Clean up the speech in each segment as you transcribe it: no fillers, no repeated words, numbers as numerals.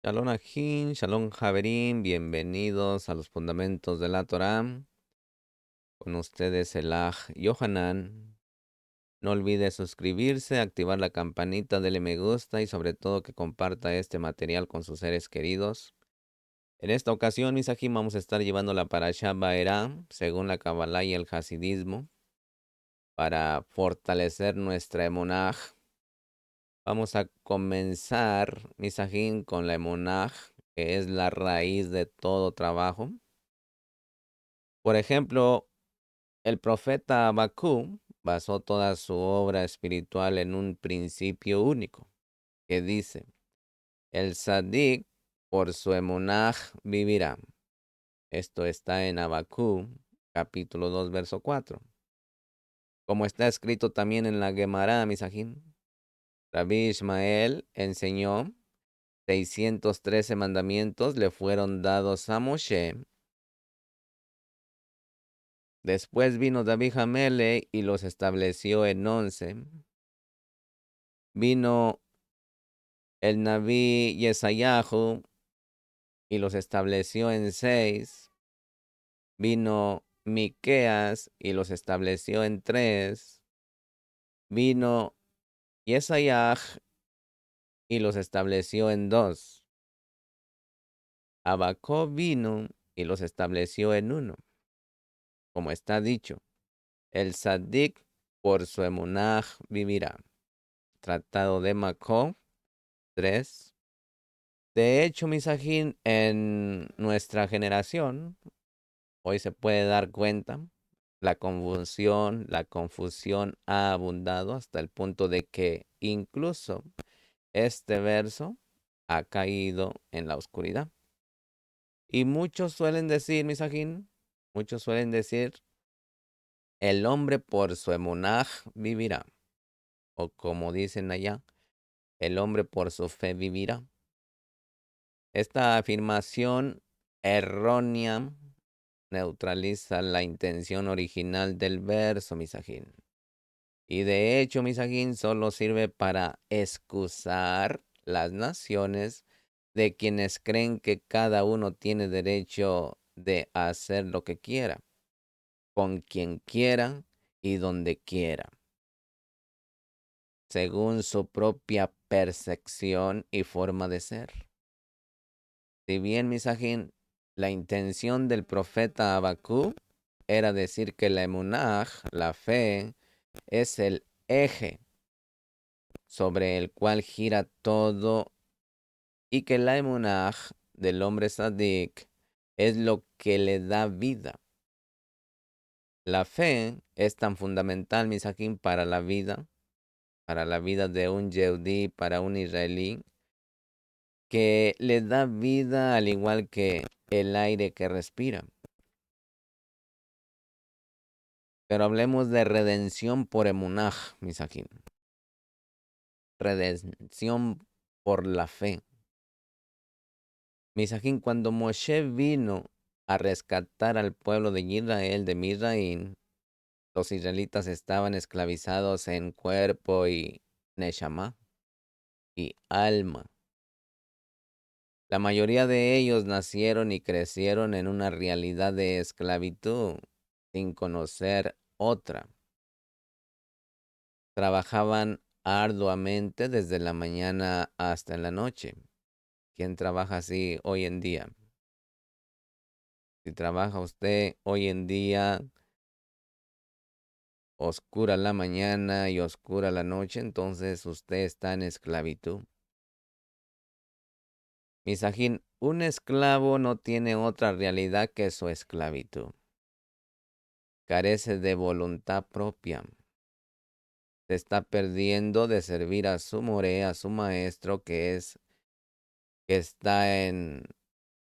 Shalom Ajin, Shalom Javerín, bienvenidos a los fundamentos de la Torá. Con ustedes el Aj Yohanan. No olvide suscribirse, activar la campanita, dele me gusta y sobre todo que comparta este material con sus seres queridos. En esta ocasión, mis Ajim, vamos a estar llevando la Parashá Baerá, según la Kabbalah y el Hasidismo, para fortalecer nuestra emunaj. Vamos a comenzar, mis Ajim, con la emunaj, que es la raíz de todo trabajo. Por ejemplo, el profeta Habacuc basó toda su obra espiritual en un principio único, que dice, el Sadik por su emunaj vivirá. Esto está en Habacuc, capítulo 2, verso 4. Como está escrito también en la Gemara, Misajín, Rabbi Ishmael enseñó 613 mandamientos le fueron dados a Moshe. Después vino David Hamele y los estableció en 11. Vino el Naví Yesayahu y los estableció en 6. Vino Miqueas y los estableció en 3. Vino Yesayah y los estableció en 2. Habacuc vino y los estableció en 1. Como está dicho, el Sadik por su emunaj vivirá. Tratado de Macob 3. De hecho, Misajín, en nuestra generación, hoy se puede dar cuenta, la confusión ha abundado hasta el punto de que incluso este verso ha caído en la oscuridad. Y muchos suelen decir, Misajín, muchos suelen decir, el hombre por su emunaj vivirá. O como dicen allá, el hombre por su fe vivirá. Esta afirmación errónea neutraliza la intención original del verso, Misajín. Y de hecho, Misajín solo sirve para excusar las naciones de quienes creen que cada uno tiene derecho de hacer lo que quiera, con quien quiera y donde quiera, según su propia percepción y forma de ser. Si bien, Misajín, la intención del profeta Habacuc era decir que la emunaj, la fe, es el eje sobre el cual gira todo y que la emunaj del hombre sadik es lo que le da vida. La fe es tan fundamental, Misajín, para la vida de un yehudí, para un israelí, que le da vida al igual que el aire que respira. Pero hablemos de redención por emunaj, Misajín. Redención por la fe. Misajín, cuando Moshe vino a rescatar al pueblo de Israel de Misraín, los israelitas estaban esclavizados en cuerpo y neshama y alma. La mayoría de ellos nacieron y crecieron en una realidad de esclavitud, sin conocer otra. Trabajaban arduamente desde la mañana hasta la noche. ¿Quién trabaja así hoy en día? Si trabaja usted hoy en día, oscura la mañana y oscura la noche, entonces usted está en esclavitud. Misajín, un esclavo no tiene otra realidad que su esclavitud. Carece de voluntad propia. Se está perdiendo de servir a su more, a su maestro, que está en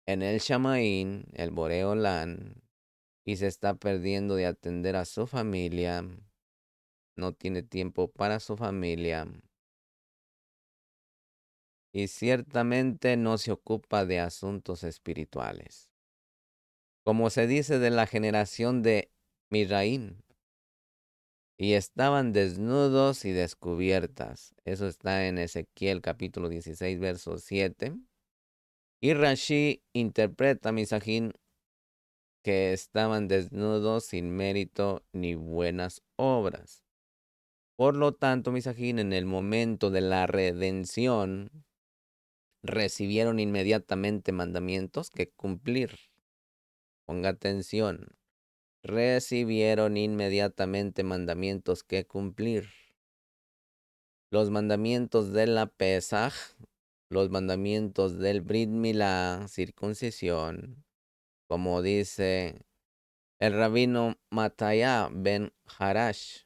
el Shamaín, el Boreolán, y se está perdiendo de atender a su familia. No tiene tiempo para su familia. Y ciertamente no se ocupa de asuntos espirituales. Como se dice de la generación de Misraín, y estaban desnudos y descubiertas. Eso está en Ezequiel capítulo 16, verso 7. Y Rashi interpreta, Misajín, que estaban desnudos sin mérito ni buenas obras. Por lo tanto, Misajín, en el momento de la redención, recibieron inmediatamente mandamientos que cumplir. Ponga atención. Recibieron inmediatamente mandamientos que cumplir. Los mandamientos de la Pesaj, los mandamientos del Brit Milá, circuncisión, como dice el rabino Mataya ben Harash,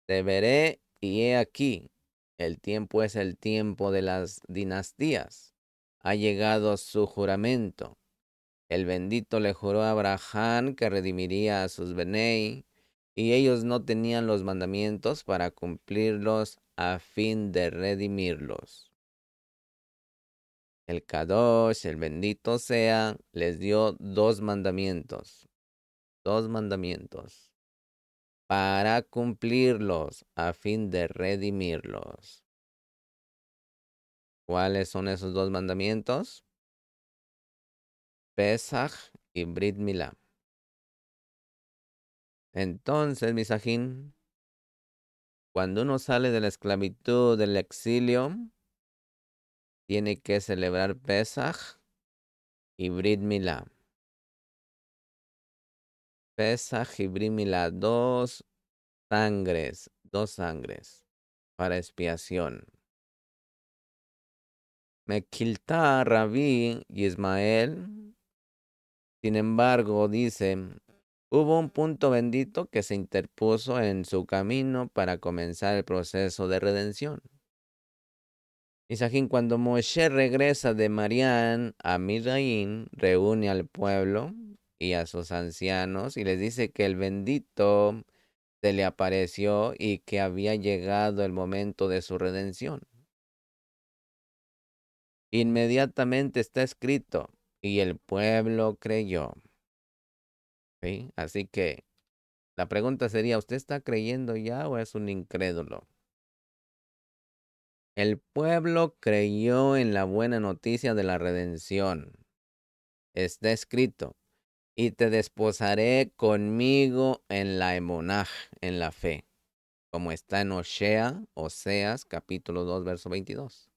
te veré y he aquí, el tiempo es el tiempo de las dinastías, ha llegado su juramento. El bendito le juró a Abraham que redimiría a sus Benei, y ellos no tenían los mandamientos para cumplirlos a fin de redimirlos. El Kadosh, el bendito sea, les dio dos mandamientos, para cumplirlos a fin de redimirlos. ¿Cuáles son esos dos mandamientos? Pesach y Brit Milá. Entonces, Misajín, cuando uno sale de la esclavitud, del exilio, tiene que celebrar Pesaj y Brit Milá. Pesaj y Brit Milá, dos sangres para expiación. Mequiltá, Rabí y Ismael, sin embargo, dice, hubo un punto bendito que se interpuso en su camino para comenzar el proceso de redención. Isajín, cuando Moshe regresa de Marián a Midaín, reúne al pueblo y a sus ancianos y les dice que el bendito se le apareció y que había llegado el momento de su redención. Inmediatamente está escrito, y el pueblo creyó. ¿Sí? Así que la pregunta sería, ¿usted está creyendo ya o es un incrédulo? El pueblo creyó en la buena noticia de la redención. Está escrito, y te desposaré conmigo en la emonaj, en la fe, como está en Oseas, capítulo 2, verso 22.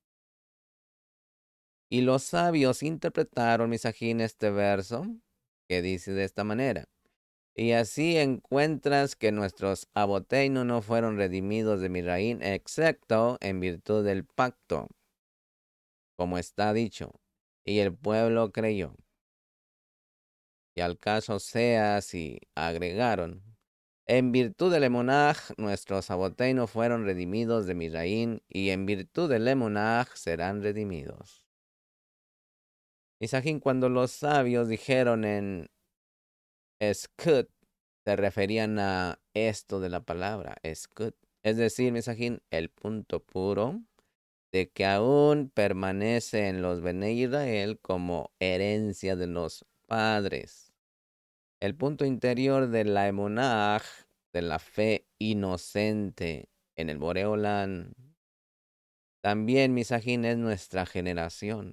Y los sabios interpretaron, Misajín, este verso, que dice de esta manera. Y así encuentras que nuestros aboteino no fueron redimidos de Misraín, excepto en virtud del pacto, como está dicho. Y el pueblo creyó. Y al caso sea si agregaron, en virtud del emonaj, nuestros aboteino fueron redimidos de Misraín, y en virtud del emonaj serán redimidos. Isajín, cuando los sabios dijeron en Eskut, se referían a esto de la palabra, Eskut. Es decir, Misajín, el punto puro de que aún permanece en los Bene Israel como herencia de los padres. El punto interior de la emunaj, de la fe inocente en el Boreolán, también, Misajín, es nuestra generación.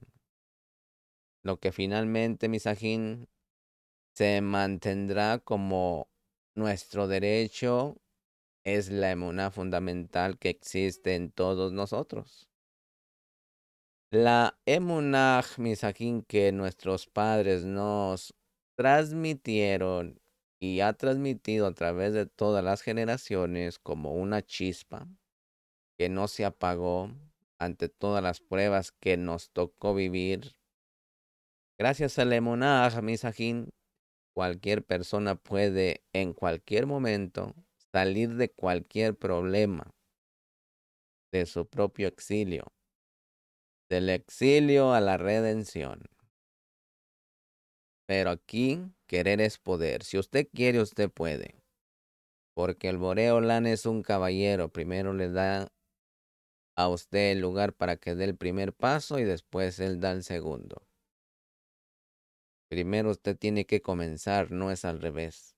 Lo que finalmente, Misajín, se mantendrá como nuestro derecho es la emuná fundamental que existe en todos nosotros. La emunaj, Misajín, que nuestros padres nos transmitieron y ha transmitido a través de todas las generaciones como una chispa que no se apagó ante todas las pruebas que nos tocó vivir. Gracias a la emunaj, Misajín, cualquier persona puede en cualquier momento salir de cualquier problema, de su propio exilio, del exilio a la redención. Pero aquí querer es poder. Si usted quiere, usted puede. Porque el Boreolán es un caballero. Primero le da a usted el lugar para que dé el primer paso y después él da el segundo. Primero usted tiene que comenzar, no es al revés.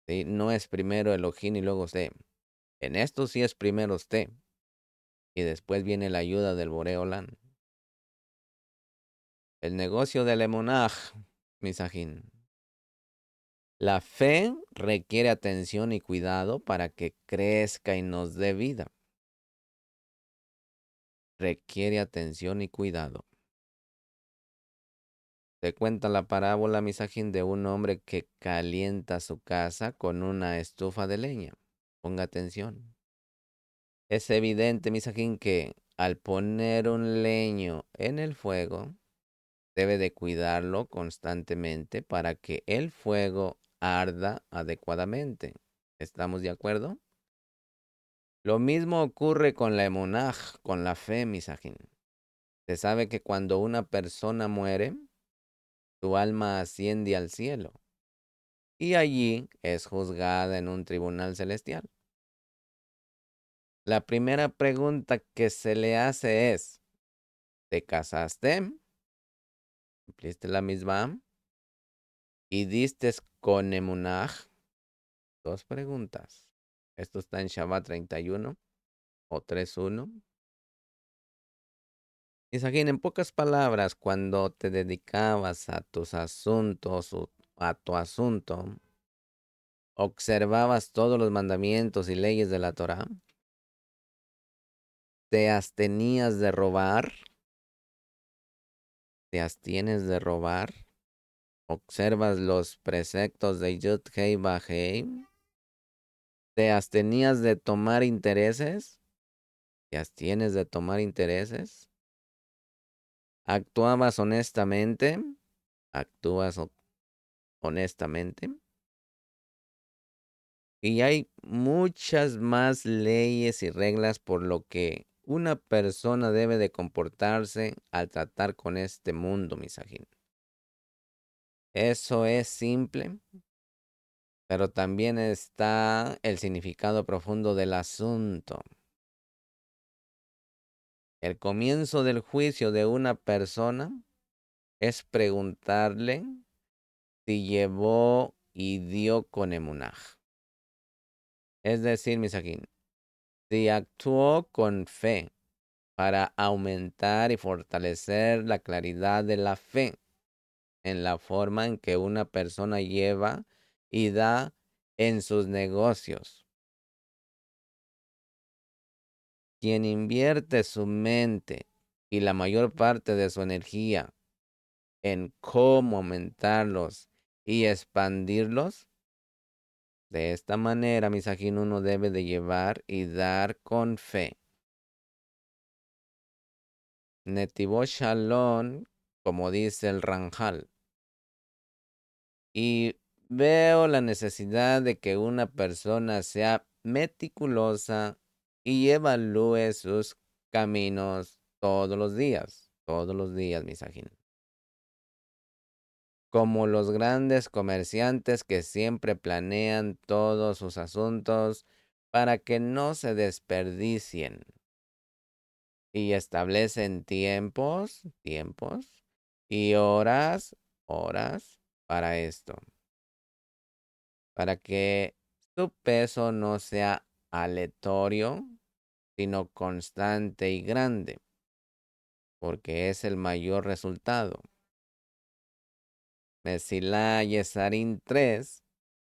¿Sí? No es primero Elohim y luego usted. En esto sí es primero usted. Y después viene la ayuda del Boreolán. El negocio del emunaj, misajín. La fe requiere atención y cuidado para que crezca y nos dé vida. Requiere atención y cuidado. Se cuenta la parábola, misajín, de un hombre que calienta su casa con una estufa de leña. Ponga atención. Es evidente, misajín, que al poner un leño en el fuego, debe de cuidarlo constantemente para que el fuego arda adecuadamente. ¿Estamos de acuerdo? Lo mismo ocurre con la emunaj, con la fe, misajín. Se sabe que cuando una persona muere, su alma asciende al cielo y allí es juzgada en un tribunal celestial. La primera pregunta que se le hace es, ¿te casaste? ¿Cumpliste la misma? ¿Y diste con emunaj? Dos preguntas. Esto está en Shabbat 31 o 3:1. Isaquín, en pocas palabras, cuando te dedicabas a tus asuntos o a tu asunto, observabas todos los mandamientos y leyes de la Torá, te abstenías de robar, te abstienes de robar, observas los preceptos de Yud Hei Ba Hei, te abstenías de tomar intereses, te abstienes de tomar intereses, actuabas honestamente, actúas honestamente. Y hay muchas más leyes y reglas por lo que una persona debe de comportarse al tratar con este mundo, misajín. Eso es simple, pero también está el significado profundo del asunto. El comienzo del juicio de una persona es preguntarle si llevó y dio con emunaj. Es decir, misajín, si actuó con fe para aumentar y fortalecer la claridad de la fe en la forma en que una persona lleva y da en sus negocios. Quien invierte su mente y la mayor parte de su energía en cómo aumentarlos y expandirlos, de esta manera, misajín, uno debe de llevar y dar con fe. Netivot Shalom, como dice el Ranjal. Y veo la necesidad de que una persona sea meticulosa y evalúe sus caminos todos los días, misajín. Como los grandes comerciantes que siempre planean todos sus asuntos para que no se desperdicien y establecen tiempos y horas para esto, para que su peso no sea aleatorio, sino constante y grande, porque es el mayor resultado. Mesilá Yesarín 3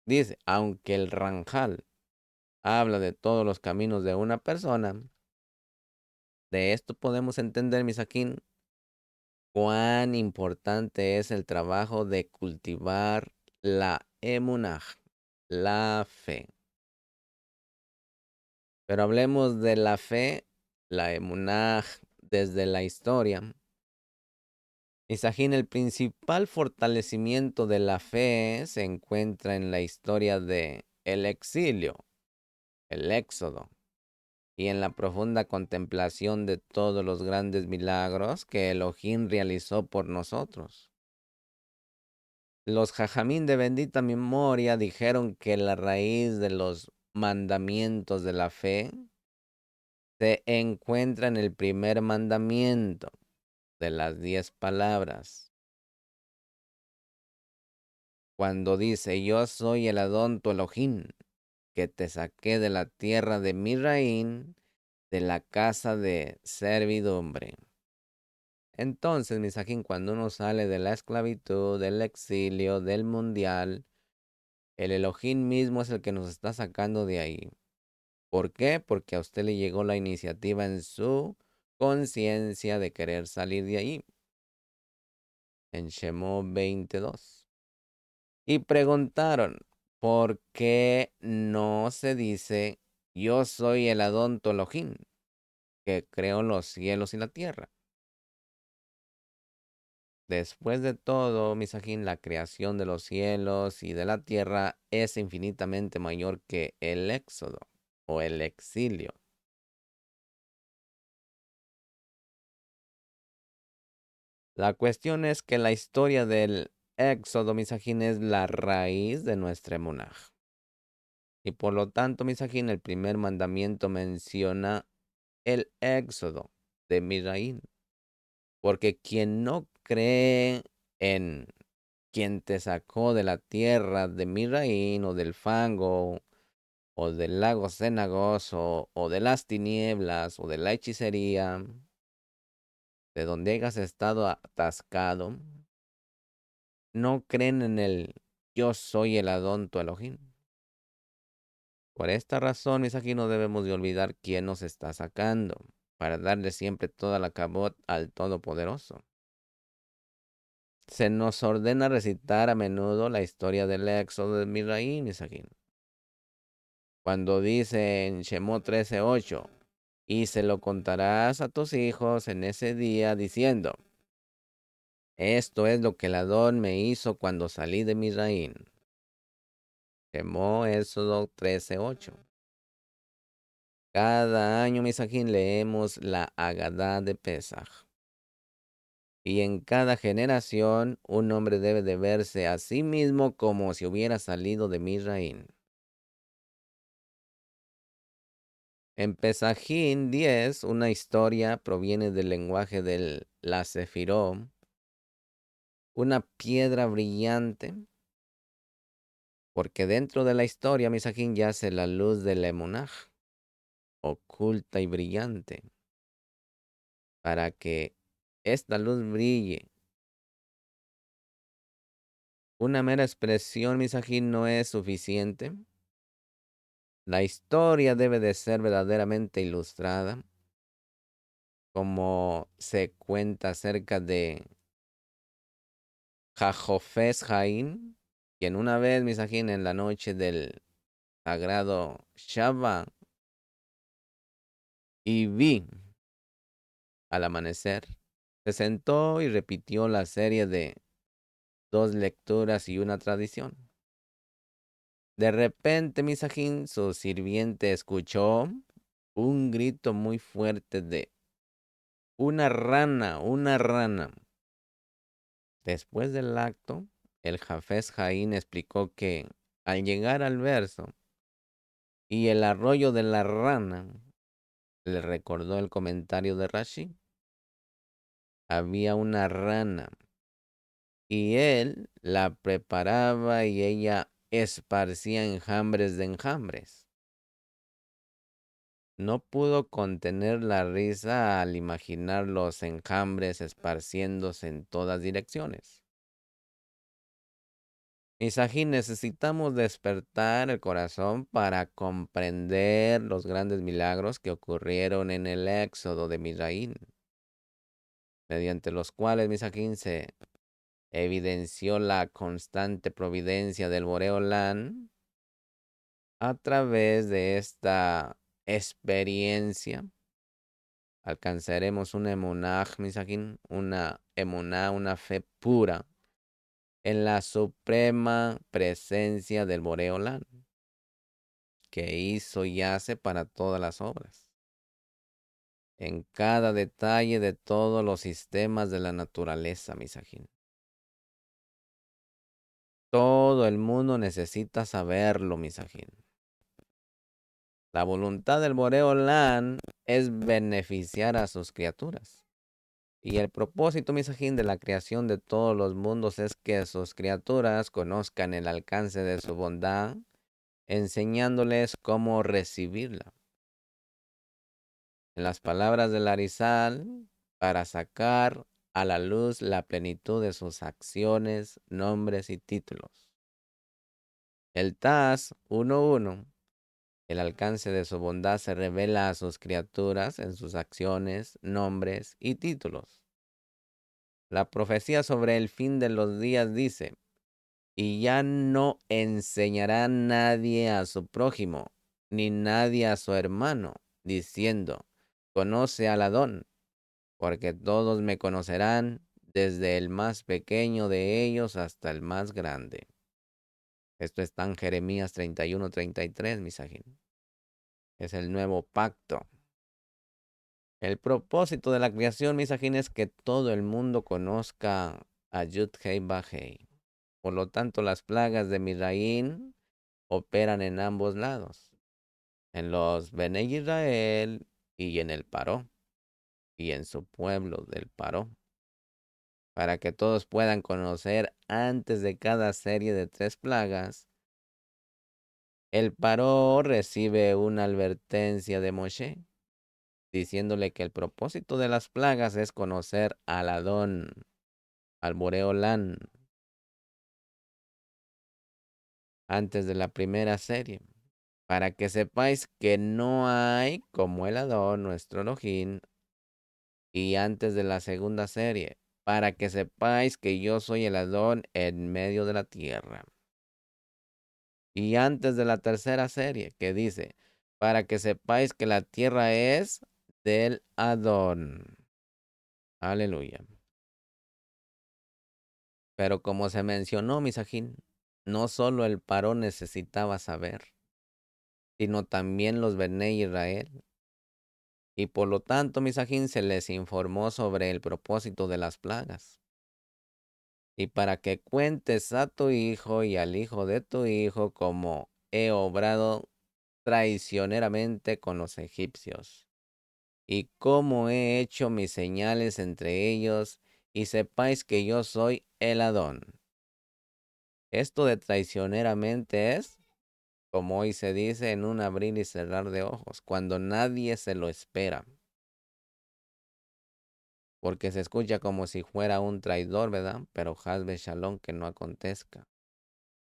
dice, aunque el Ranjal habla de todos los caminos de una persona, de esto podemos entender, Misaquín, cuán importante es el trabajo de cultivar la emunaj, la fe. Pero hablemos de la fe, la emunaj, desde la historia. Misajín, el principal fortalecimiento de la fe se encuentra en la historia de el exilio, el éxodo, y en la profunda contemplación de todos los grandes milagros que Elohim realizó por nosotros. Los jajamín de bendita memoria dijeron que la raíz de los mandamientos de la fe se encuentra en el primer mandamiento de las 10 palabras, cuando dice, yo soy el Adón tu Elohim, que te saqué de la tierra de Misraín, de la casa de servidumbre. Entonces, misajín, cuando uno sale de la esclavitud, del exilio, del mundial, el Elohim mismo es el que nos está sacando de ahí. ¿Por qué? Porque a usted le llegó la iniciativa en su conciencia de querer salir de ahí. En Shemot 22. Y preguntaron, ¿por qué no se dice yo soy el Adonto Elohim, que creó los cielos y la tierra? Después de todo, misajín, la creación de los cielos y de la tierra es infinitamente mayor que el éxodo o el exilio. La cuestión es que la historia del éxodo, misajín, es la raíz de nuestra emunaj. Y por lo tanto, misajín, el primer mandamiento menciona el éxodo de Mizraín. Porque quien no cree en quien te sacó de la tierra de Mizraín o del fango o del lago cenagoso o de las tinieblas o de la hechicería, de donde hayas estado atascado, no creen en el yo soy el Adonto Elohim. Por esta razón, mis aquí no debemos de olvidar quién nos está sacando, para darle siempre toda la cabot al Todopoderoso. Se nos ordena recitar a menudo la historia del éxodo de Misraín, mis aquí. Cuando dice en Shemot 13:8, y se lo contarás a tus hijos en ese día diciendo, esto es lo que el Adón me hizo cuando salí de Misraín. Shemot Éxodo 13:8. Cada año, misajín, leemos la Agadá de Pesaj. Y en cada generación, un hombre debe de verse a sí mismo como si hubiera salido de Misraín. En Pesajín 10, una historia proviene del lenguaje del la Sefiró, una piedra brillante, porque dentro de la historia, misajín, yace la luz del Emunaj, oculta y brillante, para que esta luz brille. Una mera expresión, misajín, no es suficiente. La historia debe de ser verdaderamente ilustrada, como se cuenta acerca de Jajofes Jaín, quien una vez, misajín, en la noche del sagrado Shabbat, y vi al amanecer, se sentó y repitió la serie de 2 lecturas y una tradición. De repente, misajín, su sirviente escuchó un grito muy fuerte de una rana, una rana. Después del acto, el Jafes Jaín explicó que al llegar al verso y el arroyo de la rana, le recordó el comentario de Rashi. Había una rana y él la preparaba y ella esparcía enjambres de enjambres. No pudo contener la risa al imaginar los enjambres esparciéndose en todas direcciones. Misají, necesitamos despertar el corazón para comprender los grandes milagros que ocurrieron en el éxodo de Misraín, mediante los cuales Misajín se evidenció la constante providencia del Boreolán. A través de esta experiencia alcanzaremos una emunaj, Misajín, una emuná, una fe pura en la suprema presencia del Boreolán, que hizo y hace para todas las obras, en cada detalle de todos los sistemas de la naturaleza, Misajín. Todo el mundo necesita saberlo, Misajín. La voluntad del Boreolán es beneficiar a sus criaturas. Y el propósito, Misajín, de la creación de todos los mundos es que sus criaturas conozcan el alcance de su bondad, enseñándoles cómo recibirla. En las palabras del Arizal, para sacar a la luz la plenitud de sus acciones, nombres y títulos. El TAS 1.1, el alcance de su bondad se revela a sus criaturas en sus acciones, nombres y títulos. La profecía sobre el fin de los días dice, y ya no enseñará nadie a su prójimo, ni nadie a su hermano, diciendo, conoce al Adón, porque todos me conocerán, desde el más pequeño de ellos hasta el más grande. Esto está en Jeremías 31:33, misajín. Es el nuevo pacto. El propósito de la creación, misajín, es que todo el mundo conozca a Yud-Hei Vah-Hei. Por lo tanto, las plagas de Midraín operan en ambos lados, en los Bene Israel y en el Paró, y en su pueblo del Paró, para que todos puedan conocer antes de cada serie de 3 plagas. El Paró recibe una advertencia de Moshe, diciéndole que el propósito de las plagas es conocer al Adón, al Boreolán, antes de la primera serie, para que sepáis que no hay como el Adón, nuestro Elohim, y antes de la segunda serie, para que sepáis que yo soy el Adón en medio de la tierra. Y antes de la tercera serie, que dice, para que sepáis que la tierra es del Adón. Aleluya. Pero como se mencionó, misajín, no solo el Paró necesitaba saber, sino también los Bene Israel. Y por lo tanto, misajín, se les informó sobre el propósito de las plagas. Y para que cuentes a tu hijo y al hijo de tu hijo como he obrado traicioneramente con los egipcios, y cómo he hecho mis señales entre ellos, y sepáis que yo soy el Adón. Esto de traicioneramente es, como hoy se dice, en un abrir y cerrar de ojos, cuando nadie se lo espera. Porque se escucha como si fuera un traidor, ¿verdad? Pero Hazbe Shalom, que no acontezca.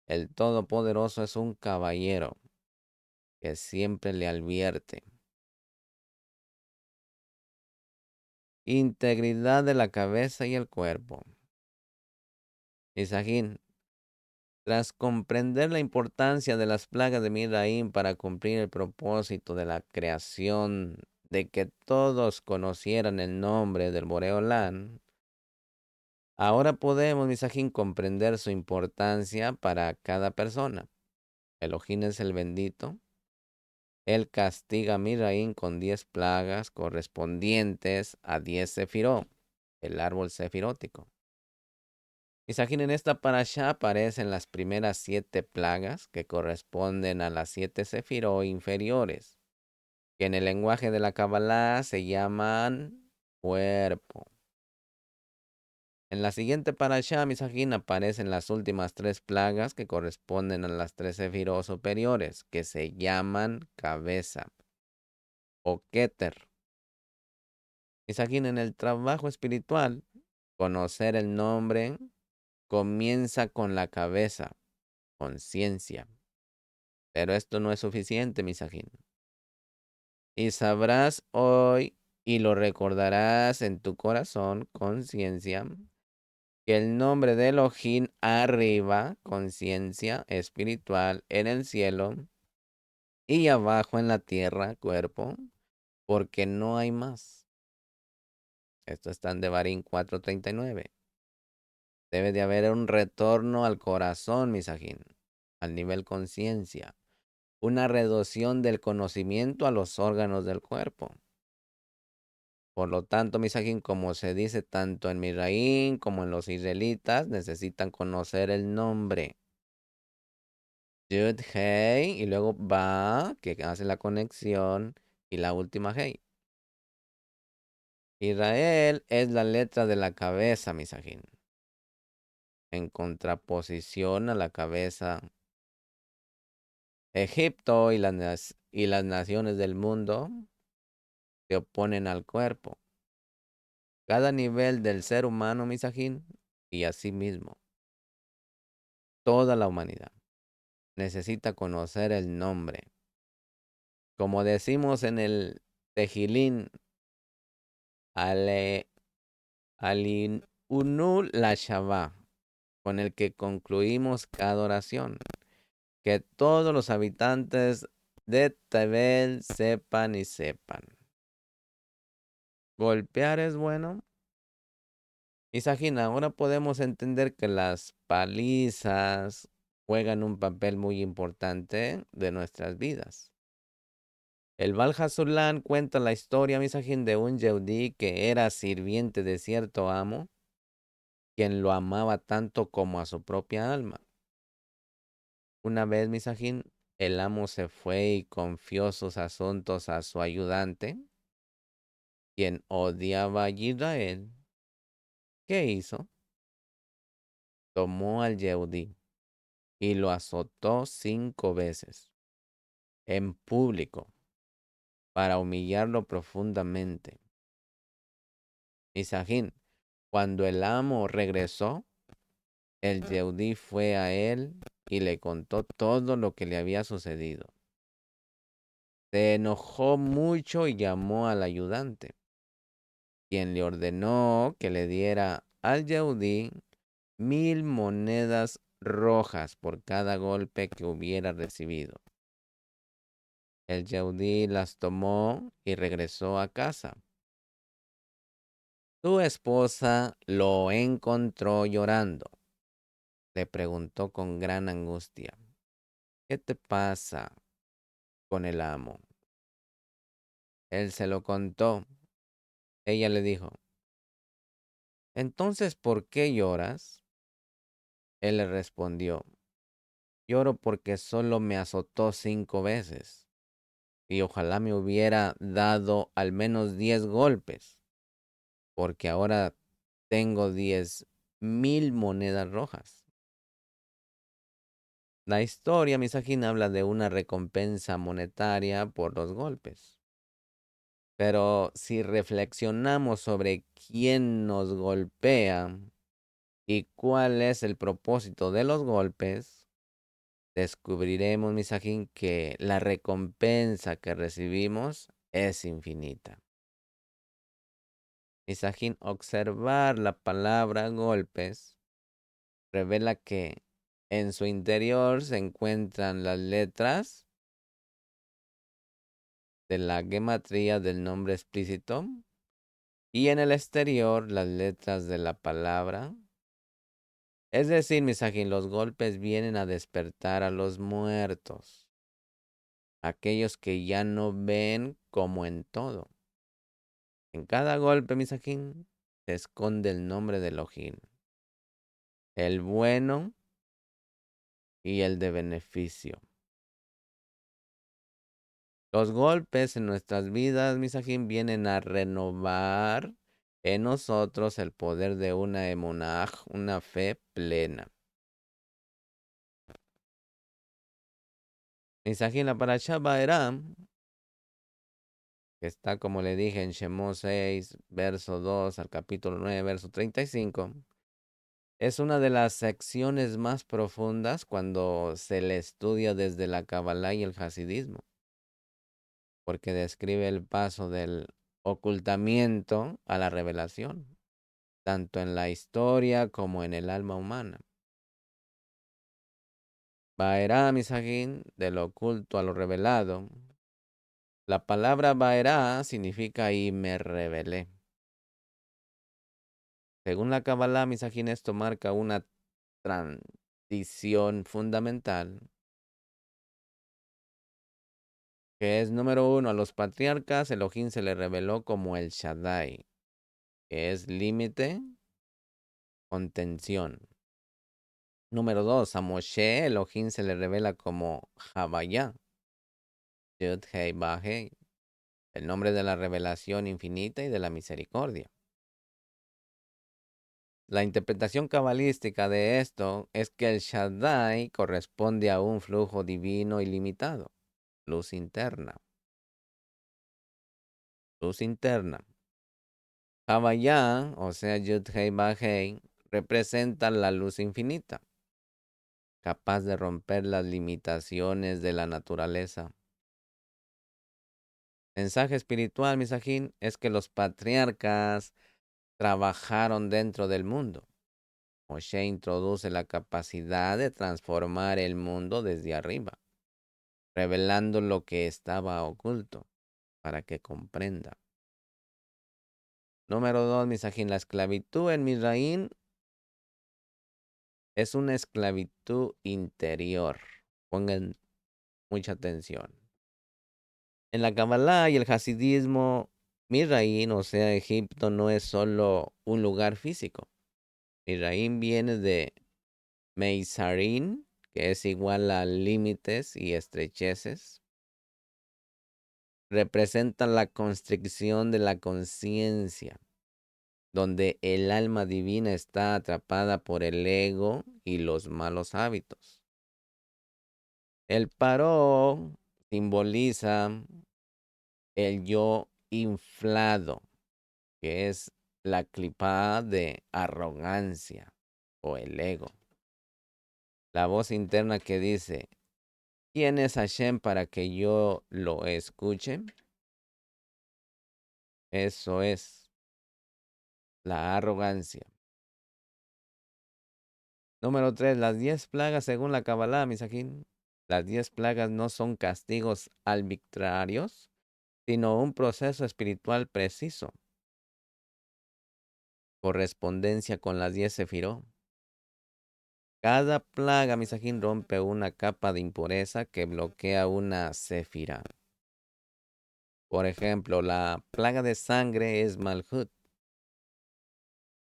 El Todopoderoso es un caballero que siempre le advierte. Integridad de la cabeza y el cuerpo. Isajín, tras comprender la importancia de las plagas de Midraín para cumplir el propósito de la creación, de que todos conocieran el nombre del Boreolán, ahora podemos, Misajín, comprender su importancia para cada persona. Elohim es el bendito. Él castiga a Mizraim con 10 plagas correspondientes a 10 sefirot, el árbol sefirótico. Misajín, en esta parashá aparecen las primeras 7 plagas que corresponden a las 7 sefirot inferiores, que en el lenguaje de la Kabbalah se llaman cuerpo. En la siguiente parashá, Misajín, aparecen las últimas 3 plagas que corresponden a las 3 sefirot superiores, que se llaman cabeza o Keter. Misajín, en el trabajo espiritual, conocer el nombre comienza con la cabeza, conciencia. Pero esto no es suficiente, Misajín. Y sabrás hoy y lo recordarás en tu corazón, conciencia, que el nombre de Elohim arriba, conciencia espiritual en el cielo, y abajo en la tierra, cuerpo, porque no hay más. Esto está en Devarim 4:39. Debe de haber un retorno al corazón, misajín, al nivel conciencia, una reducción del conocimiento a los órganos del cuerpo. Por lo tanto, misajín, como se dice tanto en Mizraín como en los israelitas, necesitan conocer el nombre. Yud, Hei, y luego Ba, que hace la conexión, y la última Hei. Israel es la letra de la cabeza, misajín, en contraposición a la cabeza Egipto y las naciones del mundo se oponen al cuerpo. Cada nivel del ser humano, misajín, y asimismo, toda la humanidad necesita conocer el nombre. Como decimos en el Tejilín, Ale, Unul la Shabbat, con el que concluimos cada oración. Que todos los habitantes de Tebel sepan y sepan. Golpear es bueno. Isagina, ahora podemos entender que las palizas juegan un papel muy importante de nuestras vidas. El Valhazulán cuenta la historia, Misajín, de un Yehudí que era sirviente de cierto amo, quien lo amaba tanto como a su propia alma. Una vez, Misajín, el amo se fue y confió sus asuntos a su ayudante, quien odiaba a Israel. ¿Qué hizo? Tomó al Yehudí y lo azotó 5 veces en público para humillarlo profundamente. Misajín, cuando el amo regresó, el Yehudí fue a él y le contó todo lo que le había sucedido. Se enojó mucho y llamó al ayudante, quien le ordenó que le diera al Yehudí 1000 monedas rojas por cada golpe que hubiera recibido. El Yehudí las tomó y regresó a casa. Su esposa lo encontró llorando. Le preguntó con gran angustia, ¿qué te pasa con el amo? Él se lo contó. Ella le dijo, entonces, ¿por qué lloras? Él le respondió, lloro porque solo me azotó 5 veces y ojalá me hubiera dado al menos 10 golpes, porque ahora tengo 10,000 monedas rojas. La historia, Misajín, habla de una recompensa monetaria por los golpes. Pero si reflexionamos sobre quién nos golpea y cuál es el propósito de los golpes, descubriremos, Misajín, que la recompensa que recibimos es infinita. Misajín, observar la palabra golpes revela que en su interior se encuentran las letras de la gematría del nombre explícito y en el exterior las letras de la palabra. Es decir, Misajín, los golpes vienen a despertar a los muertos, aquellos que ya no ven como en todo. En cada golpe, Misajín, se esconde el nombre de Elohim, el bueno y el de beneficio. Los golpes en nuestras vidas, Misajín, vienen a renovar en nosotros el poder de una emunaj, una fe plena. Misajín, la parashá Baeram, que está, como le dije, en Shemot 6, verso 2 al capítulo 9, verso 35, es una de las secciones más profundas cuando se le estudia desde la Kabbalah y el Hasidismo, porque describe el paso del ocultamiento a la revelación, tanto en la historia como en el alma humana. Baerá, Misajín, de lo oculto a lo revelado. La palabra Baerá significa y me revelé. Según la Kabbalah, Misajín, esto marca una transición fundamental, que es número 1, a los patriarcas Elohim se le reveló como el Shaddai, que es límite, contención. Número 2, a Moshe Elohim se le revela como Havaya, Yud Hei Ba Hei, el nombre de la revelación infinita y de la misericordia. La interpretación cabalística de esto es que el Shaddai corresponde a un flujo divino ilimitado, luz interna. Luz interna. Havaya, o sea, Yud Hei Ba Hei, representa la luz infinita, capaz de romper las limitaciones de la naturaleza. Mensaje espiritual, Misajín, es que los patriarcas trabajaron dentro del mundo. Moshe introduce la capacidad de transformar el mundo desde arriba, revelando lo que estaba oculto para que comprenda. Número 2, Misajín, la esclavitud en Misraín es una esclavitud interior. Pongan mucha atención. En la Kabbalah y el Hasidismo, Misraín, o sea, Egipto, no es solo un lugar físico. Misraín viene de Meisarín, que es igual a límites y estrecheces. Representa la constricción de la conciencia, donde el alma divina está atrapada por el ego y los malos hábitos. El paró simboliza el yo inflado, que es la clipa de arrogancia o el ego. La voz interna que dice, ¿quién es Hashem para que yo lo escuche? Eso es la arrogancia. Número 3, las 10 plagas según la Kabbalah, Misajín. Las 10 plagas no son castigos arbitrarios, sino un proceso espiritual preciso. Correspondencia con las 10 sefirot. Cada plaga, Misajín, rompe una capa de impureza que bloquea una sefira. Por ejemplo, la plaga de sangre es Malhut.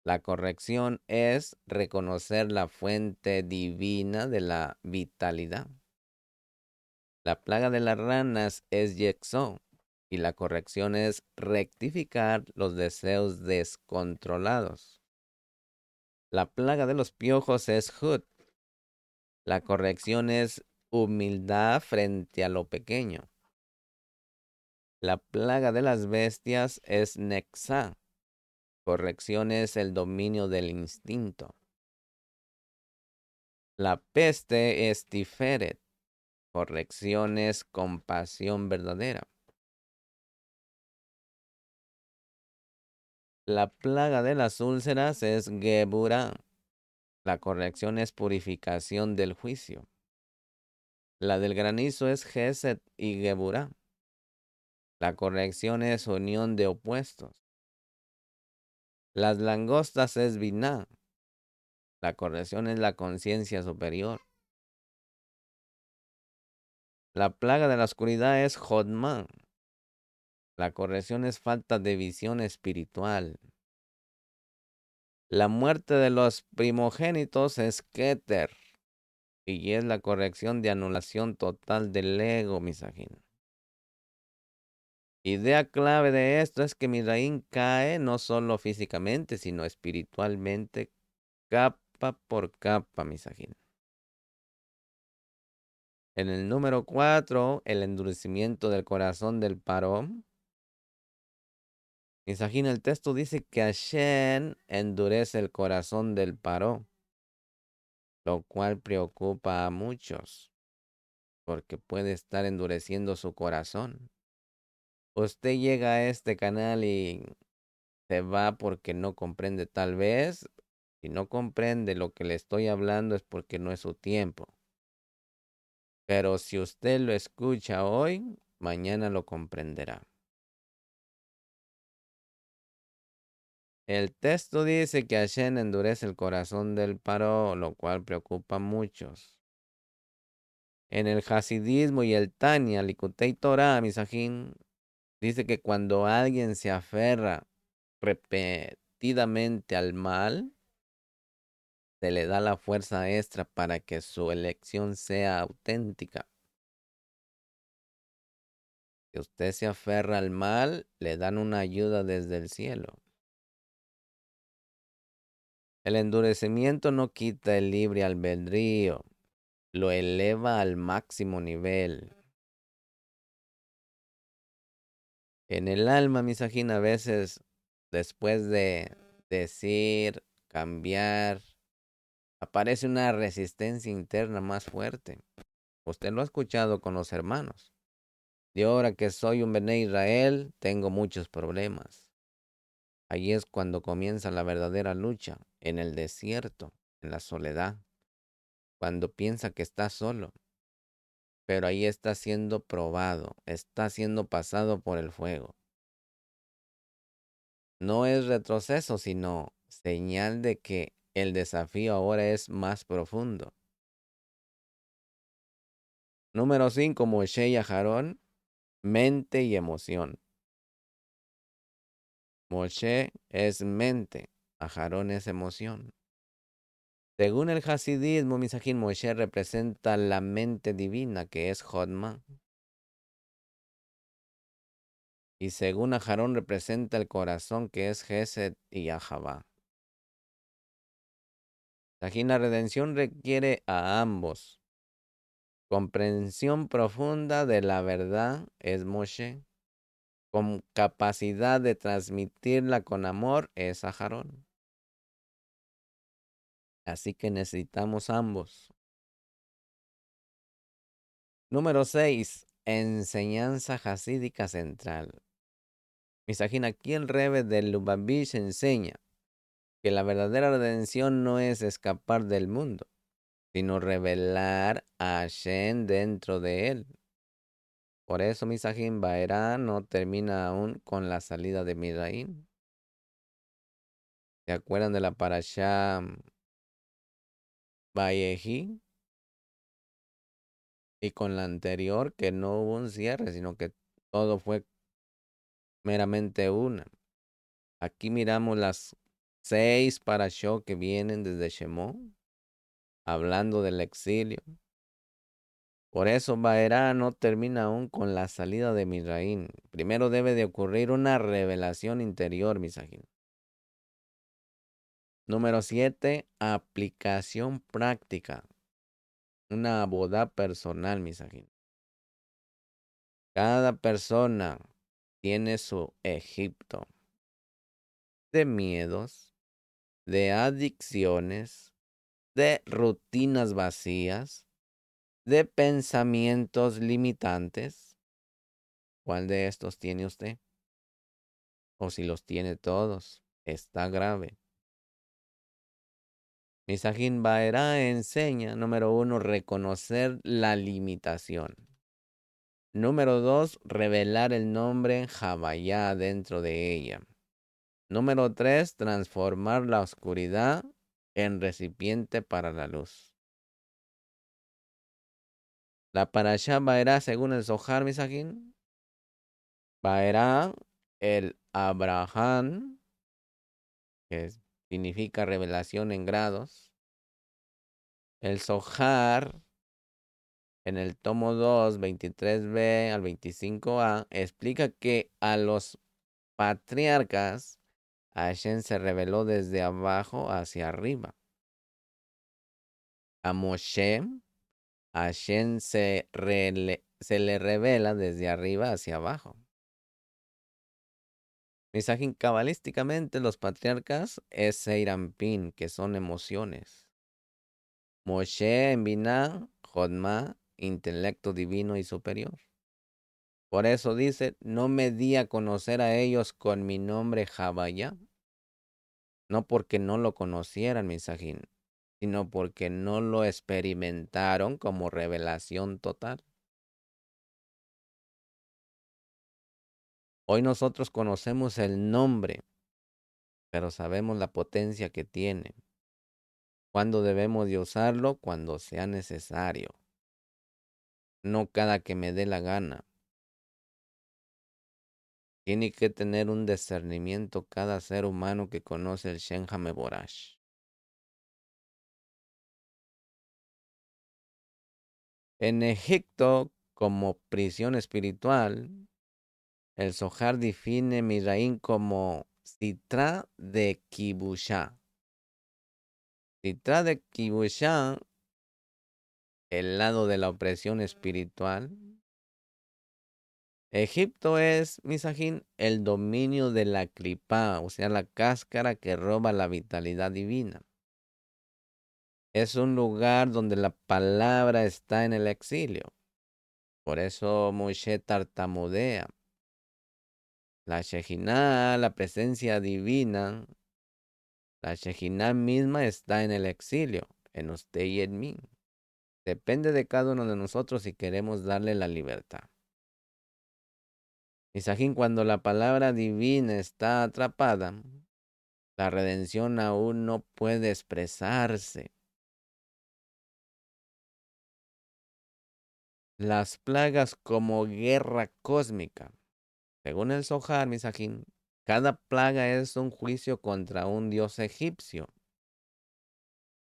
La corrección es reconocer la fuente divina de la vitalidad. La plaga de las ranas es Yexo y la corrección es rectificar los deseos descontrolados. La plaga de los piojos es Hut. La corrección es humildad frente a lo pequeño. La plaga de las bestias es Nexa. Corrección es el dominio del instinto. La peste es Tiferet. Corrección es compasión verdadera. La plaga de las úlceras es Geburah. La corrección es purificación del juicio. La del granizo es Geset y Geburah. La corrección es unión de opuestos. Las langostas es Binah. La corrección es la conciencia superior. La plaga de la oscuridad es Jodman. La corrección es falta de visión espiritual. La muerte de los primogénitos es Keter. Y es la corrección de anulación total del ego, Misajín. Idea clave de esto es que Misraín cae no solo físicamente, sino espiritualmente, capa por capa, Misajín. En el número 4, el endurecimiento del corazón del Paró. Misajín, el texto dice que Hashem endurece el corazón del Paró, lo cual preocupa a muchos, porque puede estar endureciendo su corazón. Usted llega a este canal y se va porque no comprende. Tal vez, si no comprende lo que le estoy hablando es porque no es su tiempo. Pero si usted lo escucha hoy, mañana lo comprenderá. El texto dice que Hashem endurece el corazón del Paró, lo cual preocupa a muchos. En el Hasidismo y el Tanya, Likutei Torah, Misajín, dice que cuando alguien se aferra repetidamente al mal, se le da la fuerza extra para que su elección sea auténtica. Si usted se aferra al mal, le dan una ayuda desde el cielo. El endurecimiento no quita el libre albedrío, lo eleva al máximo nivel. En el alma, Misajín, a veces después de decir, cambiar, aparece una resistencia interna más fuerte. Usted lo ha escuchado con los hermanos. Y ahora que soy un Bené Israel, tengo muchos problemas. Allí es cuando comienza la verdadera lucha, en el desierto, en la soledad, cuando piensa que está solo, pero ahí está siendo probado, está siendo pasado por el fuego. No es retroceso, sino señal de que el desafío ahora es más profundo. Número 5, Moshe y Aarón, mente y emoción. Moshe es mente, Aarón es emoción. Según el Hasidismo, Misajín, Moshe representa la mente divina, que es Jodma. Y según Aarón representa el corazón, que es Gesed y Ahavá. Misajín, la redención requiere a ambos. Comprensión profunda de la verdad es Moshe. Con capacidad de transmitirla con amor es Aarón. Así que necesitamos ambos. Número 6. Enseñanza hasídica central. Misajín, aquí el Rebbe del Lubavitch enseña que la verdadera redención no es escapar del mundo, sino revelar a Hashem dentro de él. Por eso Misajín Baerá no termina aún con la salida de Mizraim. ¿Se acuerdan de la parashá Vayehi? Y con la anterior que no hubo un cierre, sino que todo fue meramente una. Aquí miramos las 6 parashot que vienen desde Shemó, hablando del exilio. Por eso Baerá no termina aún con la salida de Misraín. Primero debe de ocurrir una revelación interior, Misajín. Número 7, aplicación práctica. Una boda personal, Misajín. Cada persona tiene su Egipto de miedos, de adicciones, de rutinas vacías, de pensamientos limitantes. ¿Cuál de estos tiene usted? O si los tiene todos, está grave. Misajín Baerá enseña, número 1, reconocer la limitación. Número 2, revelar el nombre Jabayá dentro de ella. Número 3, transformar la oscuridad en recipiente para la luz. La parashá Baerá, según el Zohar Misajín, Baerá, el Abraham, que significa revelación en grados. El Zohar, en el tomo 2, 23b al 25a, explica que a los patriarcas Hashem se reveló desde abajo hacia arriba. A Moshe, Hashem se le revela desde arriba hacia abajo. Misajín, cabalísticamente los patriarcas es Seirampin, que son emociones. Moshe en Binah, Jodma, intelecto divino y superior. Por eso dice, no me di a conocer a ellos con mi nombre Jabaya, no porque no lo conocieran, Misajín, sino porque no lo experimentaron como revelación total. Hoy nosotros conocemos el nombre, pero sabemos la potencia que tiene. ¿Cuándo debemos de usarlo? Cuando sea necesario, no cada que me dé la gana. Tiene que tener un discernimiento cada ser humano que conoce el Shem HaMevorash. En Egipto, como prisión espiritual, el Zohar define Mizraim como Sitra de Kibushá. Sitra de Kibushá, el lado de la opresión espiritual, Egipto es, Misajín, el dominio de la clipá, o sea, la cáscara que roba la vitalidad divina. Es un lugar donde la palabra está en el exilio. Por eso Moshe tartamudea. La Shejinah, la presencia divina, la Shejinah misma está en el exilio, en usted y en mí. Depende de cada uno de nosotros si queremos darle la libertad. Misajín, cuando la palabra divina está atrapada, la redención aún no puede expresarse. Las plagas como guerra cósmica. Según el Zohar, Misajín, cada plaga es un juicio contra un dios egipcio.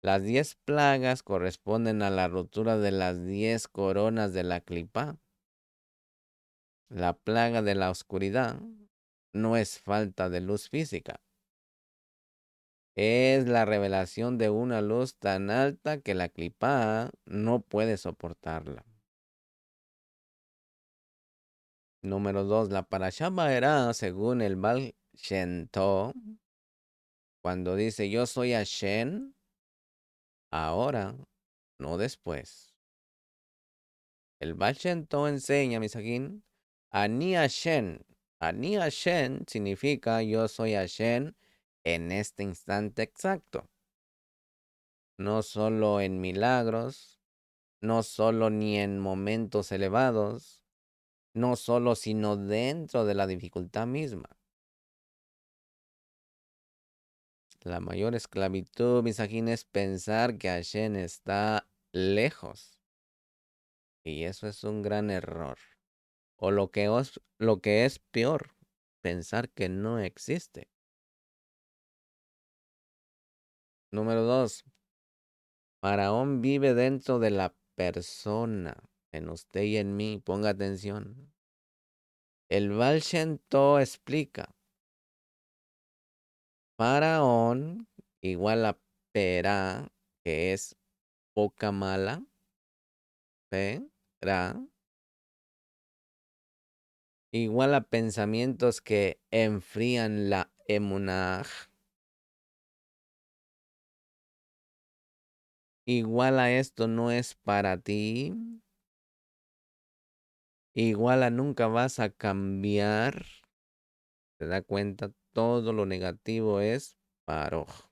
Las 10 plagas corresponden a la rotura de las 10 coronas de la clipa. La plaga de la oscuridad no es falta de luz física. Es la revelación de una luz tan alta que la clipa no puede soportarla. Número 2. La parashá Vaerá, según el Baal Shem Tov, cuando dice yo soy Hashem, ahora, no después. El Baal Shem Tov enseña, Misajín, Ani Hashem. Ani Hashem significa yo soy Hashem en este instante exacto. No solo en milagros, no solo ni en momentos elevados, no solo sino dentro de la dificultad misma. La mayor esclavitud, Misajín, es pensar que Hashem está lejos. Y eso es un gran error. O lo que es peor, pensar que no existe. Número 2. Faraón vive dentro de la persona, en usted y en mí. Ponga atención. El Baal Shem Tov explica. Faraón igual a Perá, que es poca mala. Perá. Igual a pensamientos que enfrían la emunaj. Igual a esto no es para ti. Igual a nunca vas a cambiar. ¿Te da cuenta? Todo lo negativo es paroj.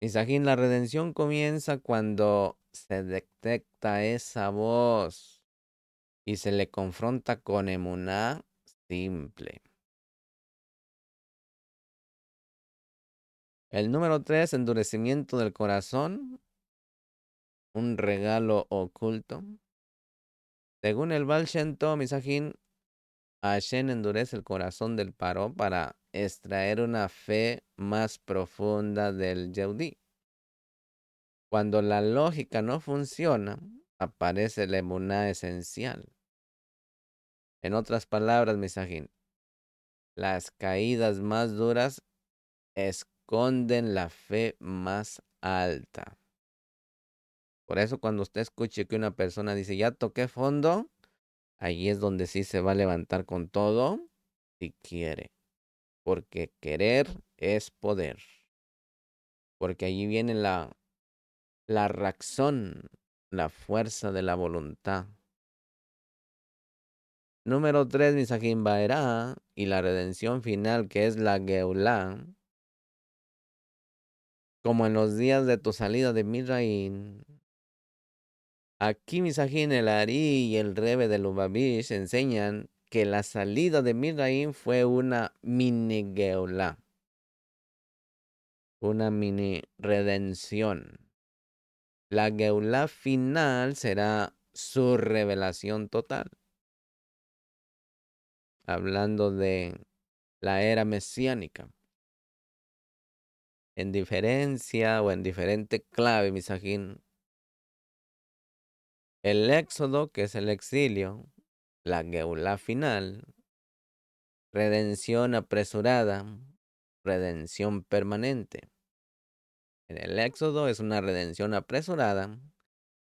Misajín, la redención comienza cuando se detecta esa voz y se le confronta con emuná simple. El número 3, endurecimiento del corazón, un regalo oculto. Según el Baal Shem Tov, Misajín, Hashem endurece el corazón del paró para extraer una fe más profunda del Yehudí. Cuando la lógica no funciona, aparece la emuná esencial. En otras palabras, Misajín, las caídas más duras esconden la fe más alta. Por eso cuando usted escuche que una persona dice, ya toqué fondo, ahí es donde sí se va a levantar con todo si quiere. Porque querer es poder. Porque allí viene la razón, la fuerza de la voluntad. Número 3, Misajín Baerá, y la redención final que es la Geulá. Como en los días de tu salida de Misraín. Aquí Misajín, el Ari y el Rebe de Lubavitch enseñan que la salida de Misraín fue una mini Geulá. Una mini redención. La Geulá final será su revelación total. Hablando de la era mesiánica. En diferencia o en diferente clave, Misajín. El éxodo, que es el exilio, la Geulá final, redención apresurada, redención permanente. En el éxodo es una redención apresurada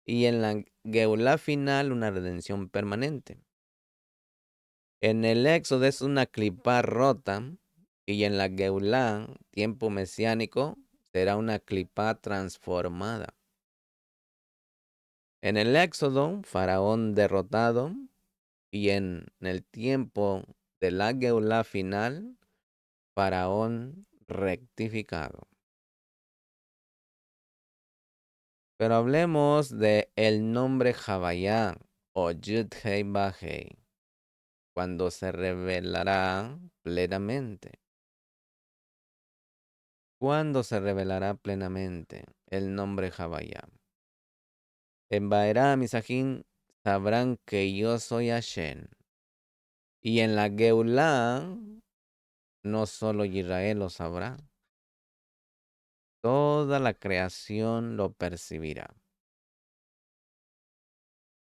y en la Geulá final una redención permanente. En el Éxodo es una clipa rota y en la Geulá, tiempo mesiánico, será una clipa transformada. En el Éxodo, Faraón derrotado y en el tiempo de la Geulá final, Faraón rectificado. Pero hablemos de el nombre Javayá o Yud-Hei Vah-Hei, cuando se revelará plenamente. ¿Cuándo se revelará plenamente el nombre Javayá? En Baerá Misajín sabrán que yo soy Hashem. Y en la Geulá, no solo Israel lo sabrá, toda la creación lo percibirá.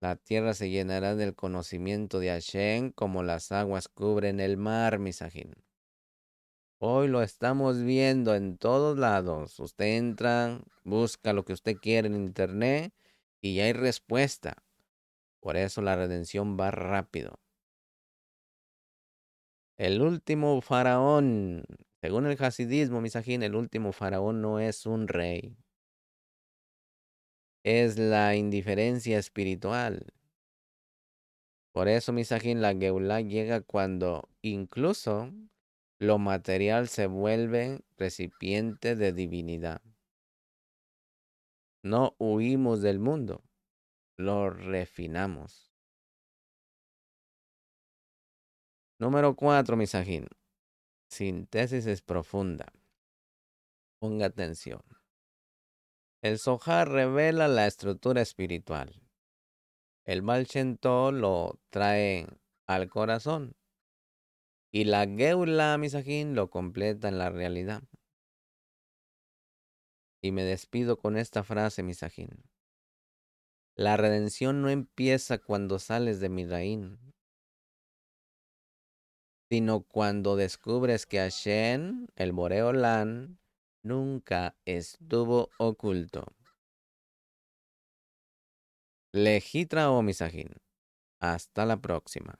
La tierra se llenará del conocimiento de Hashem como las aguas cubren el mar, Misajín. Hoy lo estamos viendo en todos lados. Usted entra, busca lo que usted quiere en internet y ya hay respuesta. Por eso la redención va rápido. El último faraón, según el hasidismo, Misajín, el último faraón no es un rey. Es la indiferencia espiritual. Por eso, Misajín, la Geulá llega cuando incluso lo material se vuelve recipiente de divinidad. No huimos del mundo, lo refinamos. Número 4, Misajín. Síntesis es profunda. Ponga atención. El Zohar revela la estructura espiritual. El Baal Shem Tov lo trae al corazón. Y la Geula, Misajín, lo completa en la realidad. Y me despido con esta frase, Misajín. La redención no empieza cuando sales de Midraín, sino cuando descubres que Hashem, el Boreolán, nunca estuvo oculto. Lejitra o Misajín. Hasta la próxima.